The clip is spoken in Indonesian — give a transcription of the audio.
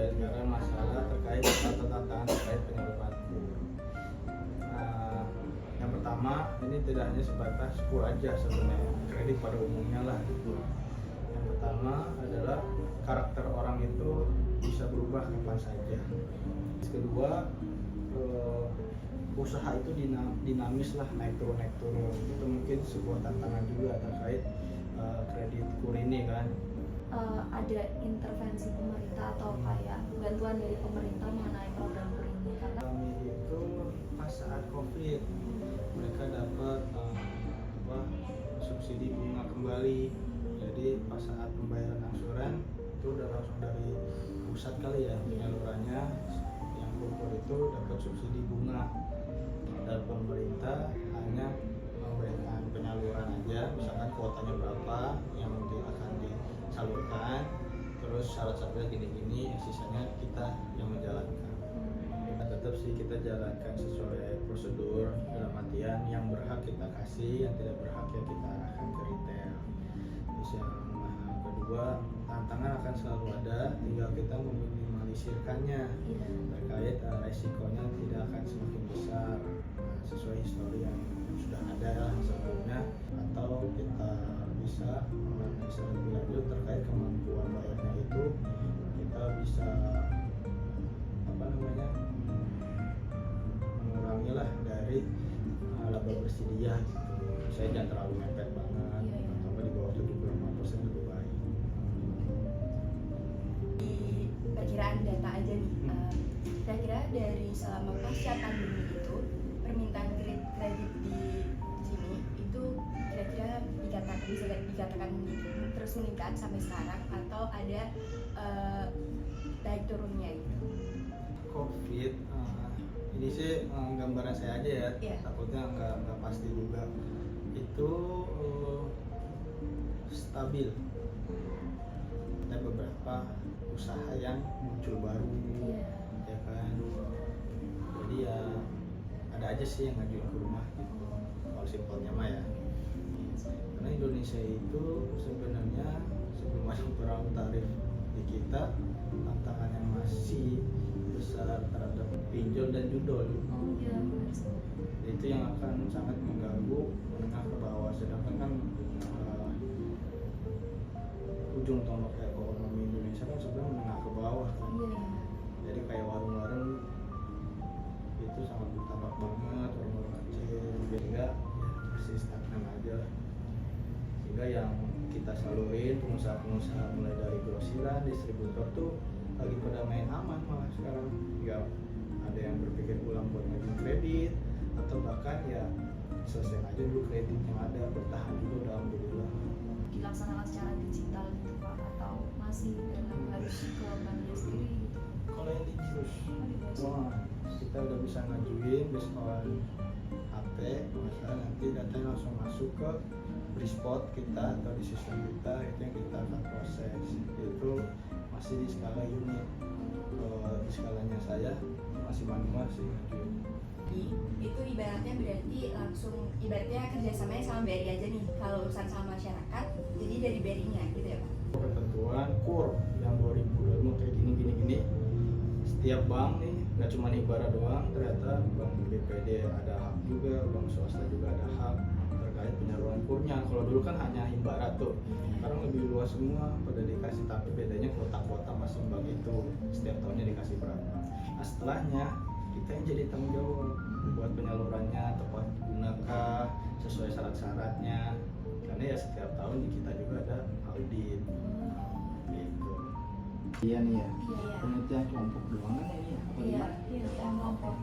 ya, sekarang masalah terkait atau tantangan terkait penyaluran kur. Yang pertama, ini tidak hanya sebatas kur aja sebenarnya, kredit pada umumnya lah gitu. Yang pertama adalah karakter orang itu bisa berubah kapan saja. Kedua, usaha itu dinamis lah, naik turun. Itu mungkin sebuah tantangan juga terkait kredit kur ini kan. Ada intervensi pemerintah atau kayak bantuan dari pemerintah mengenai program kur ini? Karena Kami itu pas saat COVID mereka dapat subsidi bunga kembali. Jadi pas saat pembayaran angsuran itu udah langsung dari pusat kali ya penyalurannya, yang kur itu dapat subsidi bunga. Dan pemerintah hanya memberikan penyaluran aja, misalkan kuotanya berapa yang akan disalurkan, terus syarat-syaratnya gini-gini, sisanya kita yang menjalankan. Tetap sih kita jalankan sesuai prosedur, dalam artian yang berhak kita kasih, yang tidak berhak ya kita arahkan ke retail. Terus yang kedua, tantangan akan selalu ada, tinggal kita meminimalisirkannya terkait resikonya tidak akan semakin besar sesuai histori yang sudah ada lah sebelumnya, atau kita bisa menganalisa lebih lanjut terkait kemampuan bayarnya itu, kita bisa mengurangi lah dari laba bersih dia gitu. Saya jangan terlalu mepet banget, atau di bawah 75% lebih baik. di perkiraan data aja nih, kira-kira dari selama pasca pandemi itu permintaan kredit di sini itu kira-kira bisa dikatakan terus meningkat sampai sekarang atau ada naik turunnya gitu? COVID ini sih gambaran saya aja ya, takutnya nggak pasti juga. Itu stabil. Ada beberapa usaha yang muncul baru, ya kan. Jadi ya ada aja sih yang ngajuin ke rumah gitu. Kalau simpelnya mah ya. Karena Indonesia itu sebenarnya sebelum masuk perang tarif di kita, tantangannya masih besar terhadap pinjol dan judol. Itu yang akan sangat mengganggu menengah ke bawah. Sedangkan kan ujung tombak ekonomi Indonesia kan sebenarnya menengah ke bawah kan. Jadi kayak warung-warung itu sangat bertambah banget, warung-warung kecil, sehingga masih stagnan aja. Sehingga yang kita salurin pengusaha-pengusaha mulai dari grosiran, distributor tuh lagi pada main aman malah sekarang. Ya ada yang berpikir ulang buat ngajuin kredit, atau bahkan ya selesai aja dulu kredit yang ada, bertahan dulu, udah alhamdulillah. Dilaksanakan secara digital gitu Pak, atau masih dengan harus ke banknya sendiri gitu? Kalau yang kita udah bisa ngajuin based on HP, misalnya nanti datanya langsung masuk ke Brispot kita atau di sistem kita, itu yang kita akan proses. Itu masih di skala unit. Di skalanya saya masih manual sih ngajuin. Itu ibaratnya berarti langsung kerjasamanya sama BRI aja nih kalau urusan sama masyarakat, jadi dari BRI-nya gitu ya Pak? Ketentuan KUR yang 2020 kayak gini, setiap bank nih nggak cuma Himbara doang, ternyata bank BPD ada hak juga, bank swasta juga ada hak terkait penyaluran KUR-nya. Kalau dulu kan hanya Himbara tuh, sekarang lebih luas semua pada dikasih, tapi bedanya kuota masing bank itu setiap tahunnya dikasih berapa. Nah setelahnya kita yang jadi tanggung jawab buat penyalurannya tepat gunakah, sesuai syarat-syaratnya, karena ya setiap tahun kita juga ada audit gitu. Iya nih ya, penelitian kelompok doang kan ini ya? Iya, kelompok.